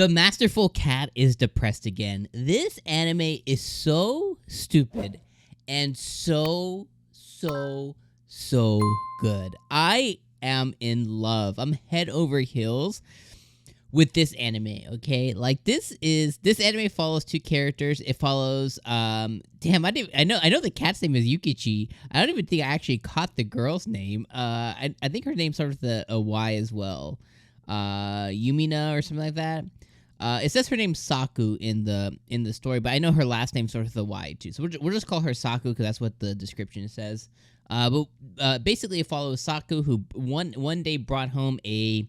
The Masterful Cat is depressed again. This anime is so stupid and so good. I am in love. I'm head over heels with this anime, okay? Like this anime follows two characters. It follows I know the cat's name is 𝐜𝐴𝐚𝐧𝐧𝐞𝐥. I don't even think I actually caught the girl's name. I think her name starts with a Y as well. Yumina or something like that. It says her name's Saku in the story, but I know her last name starts with a Y too. So we'll just call her Saku because that's what the description says. But basically it follows Saku, who one day brought home a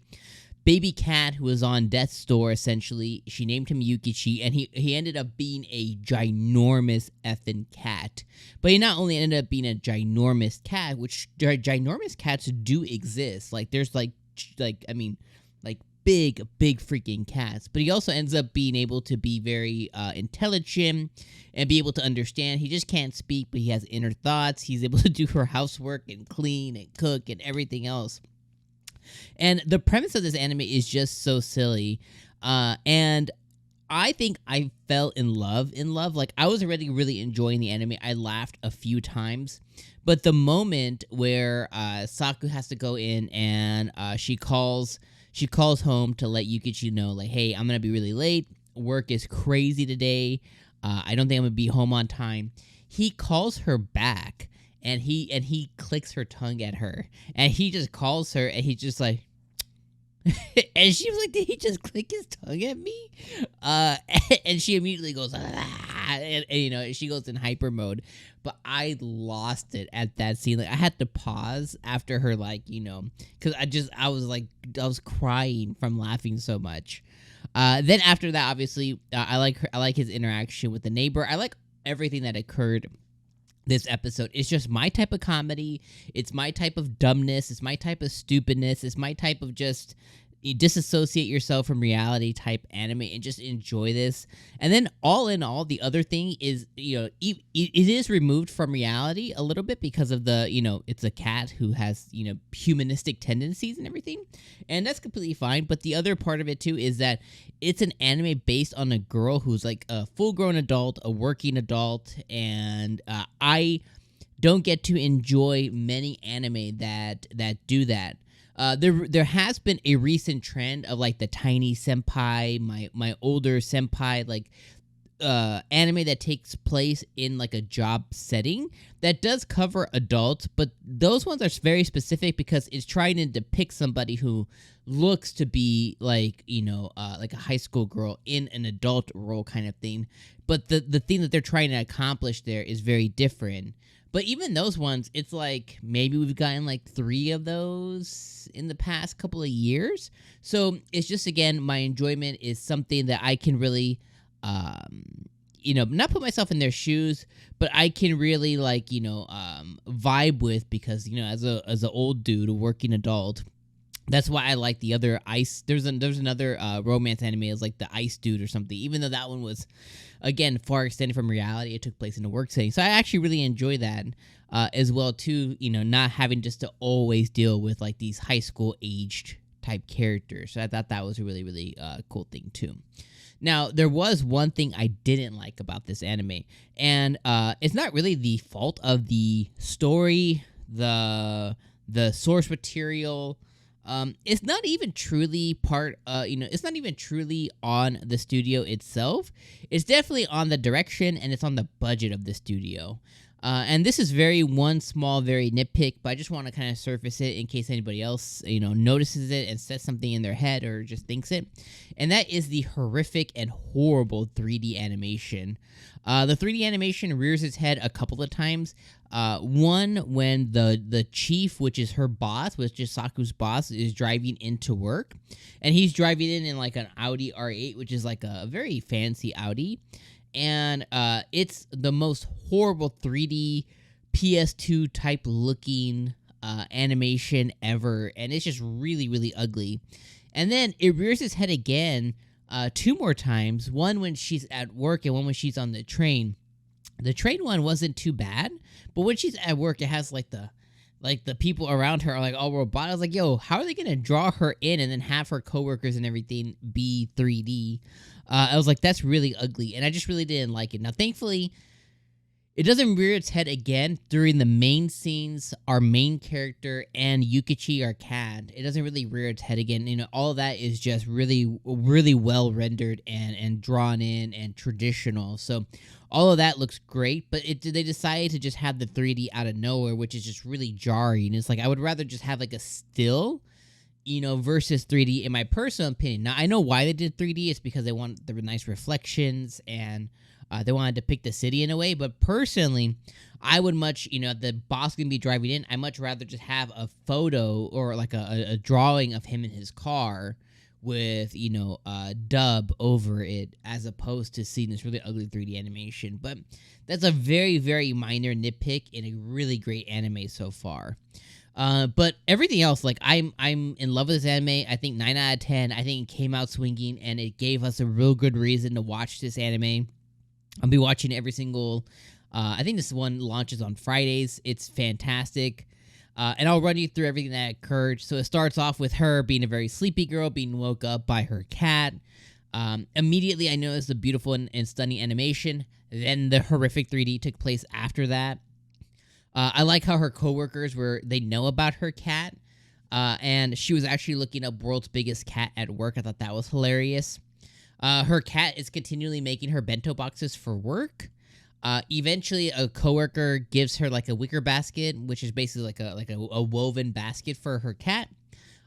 baby cat who was on death's door, essentially. She named him 𝐜𝐴𝐚𝐧𝐽, and he ended up being a ginormous effing cat. But he not only ended up being a ginormous cat, which ginormous cats do exist. Like there's big freaking cats, but he also ends up being able to be very intelligent and be able to understand. He just can't speak, but he has inner thoughts. He's able to do her housework and clean and cook and everything else. And the premise of this anime is just so silly, and I think I fell in love. Like I was already really enjoying the anime. I laughed a few times, but the moment where Saku has to go in and she calls home to let 𝐜𝐴𝐚𝐧𝐽 know, like, hey, I'm going to be really late. Work is crazy today. I don't think I'm going to be home on time. He calls her back, and he clicks her tongue at her. And he just calls her, and he's just like... and she was like, did he just click his tongue at me? And she immediately goes, and she goes in hyper mode. But I lost it at that scene. Like I had to pause after her, because I was crying from laughing so much. Then after that, obviously, I like his interaction with the neighbor. I like everything that occurred this episode. It's just my type of comedy. It's my type of dumbness. It's my type of stupidness. It's my type of just disassociate yourself from reality type anime and just enjoy this. And then all in all, the other thing is, it is removed from reality a little bit because of the, it's a cat who has, humanistic tendencies and everything. And that's completely fine. But the other part of it too is that it's an anime based on a girl who's like a full-grown adult, a working adult, and I don't get to enjoy many anime that do that. There has been a recent trend of like the tiny senpai, my older senpai, like anime that takes place in like a job setting that does cover adults, but those ones are very specific because it's trying to depict somebody who looks to be like like a high school girl in an adult role kind of thing. But the thing that they're trying to accomplish there is very different. But even those ones, it's like maybe we've gotten like 3 of those in the past couple of years. So it's just, again, my enjoyment is something that I can really, not put myself in their shoes, but I can really vibe with because, as an old dude, a working adult. That's why I like the other ice. There's another romance anime. It's like the Ice Dude or something. Even though that one was, again, far extended from reality, it took place in a work setting. So I actually really enjoy that as well too. Not having just to always deal with like these high school aged type characters. So I thought that was a really really cool thing too. Now there was one thing I didn't like about this anime, and it's not really the fault of the story, the source material. It's not even truly it's not even truly on the studio itself. It's definitely on the direction and it's on the budget of the studio. And this is one small, very nitpick, but I just want to kind of surface it in case anybody else, notices it and says something in their head or just thinks it. And that is the horrific and horrible 3D animation. The 3D animation rears its head a couple of times. One, when the chief, which is her boss, which is Saku's boss, is driving into work. And he's driving in like an Audi R8, which is like a very fancy Audi. And it's the most horrible 3D PS2 type looking animation ever. And it's just really, really ugly. And then it rears its head again 2 more times. One when she's at work and one when she's on the train. The train one wasn't too bad, but when she's at work, it has like the like the people around her are like all robotic. I was like, yo, how are they gonna draw her in and then have her coworkers and everything be 3D? I was like, that's really ugly, and I just really didn't like it. Now, thankfully, it doesn't rear its head again during the main scenes. Our main character and 𝐜𝐴𝐚𝐧𝐧𝐞𝐥, our cat, it doesn't really rear its head again. You know, all of that is just really, really well rendered and drawn in and traditional. So all of that looks great, but they decided to just have the 3D out of nowhere, which is just really jarring. It's like I would rather just have like a still, you know, versus 3D in my personal opinion. Now, I know why they did 3D. It's because they want the nice reflections and they want to depict the city in a way. But personally, I would much, you know, the boss going to be driving in, I much rather just have a photo or like a drawing of him in his car with, you know, dub over it as opposed to seeing this really ugly 3D animation. But that's a very, very minor nitpick in a really great anime so far. But everything else, like I'm in love with this anime. I think 9 out of 10. I think it came out swinging, and it gave us a real good reason to watch this anime. I'll be watching every single. I think this one launches on Fridays. It's fantastic, and I'll run you through everything that occurred. So it starts off with her being a very sleepy girl, being woke up by her cat. Immediately, I noticed the beautiful and stunning animation. Then the horrific 3D took place after that. I like how her coworkers they know about her cat, and she was actually looking up world's biggest cat at work. I thought that was hilarious. Her cat is continually making her bento boxes for work. Eventually, a coworker gives her like a wicker basket, which is basically like a woven basket for her cat.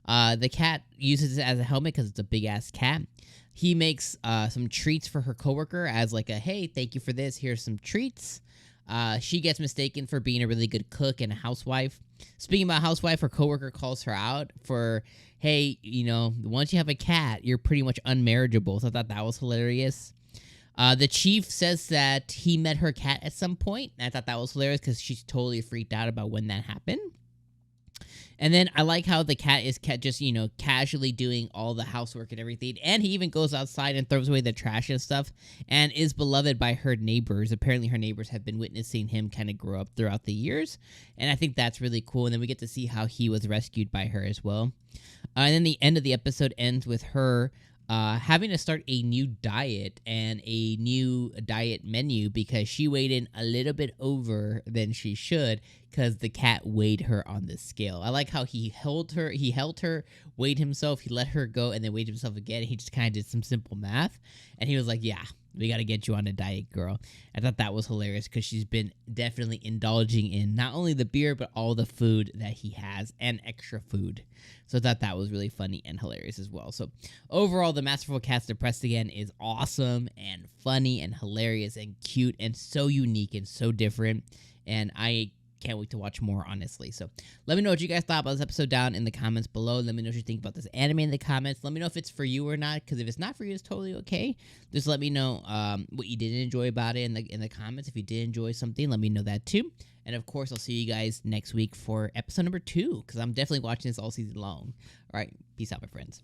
The cat uses it as a helmet because it's a big ass cat. He makes some treats for her coworker as like a, hey, thank you for this. Here's some treats. She gets mistaken for being a really good cook and a housewife. Speaking about housewife, her coworker calls her out for, hey, you know, once you have a cat, you're pretty much unmarriageable. So I thought that was hilarious. The chief says that he met her cat at some point. And I thought that was hilarious because she's totally freaked out about when that happened. And then I like how the cat is just, you know, casually doing all the housework and everything. And he even goes outside and throws away the trash and stuff and is beloved by her neighbors. Apparently her neighbors have been witnessing him kind of grow up throughout the years. And I think that's really cool. And then we get to see how he was rescued by her as well. And then the end of the episode ends with her having to start a new diet and a new diet menu because she weighed in a little bit over than she should because the cat weighed her on the scale. I like how he held her, weighed himself, he let her go, and then weighed himself again. He just kind of did some simple math, and he was like, yeah, we got to get you on a diet, girl. I thought that was hilarious because she's been definitely indulging in not only the beer, but all the food that he has and extra food. So I thought that was really funny and hilarious as well. So overall, the Masterful Cat's Depressed Again is awesome and funny and hilarious and cute and so unique and so different. And I can't wait to watch more, honestly. So let me know what you guys thought about this episode down in the comments below. Let me know what you think about this anime in the comments. Let me know if it's for you or not, because if it's not for you, it's totally okay. Just let me know what you didn't enjoy about it in the comments. If you did enjoy something, let me know that too. And of course, I'll see you guys next week for episode number 2, because I'm definitely watching this all season long. All right, peace out, my friends.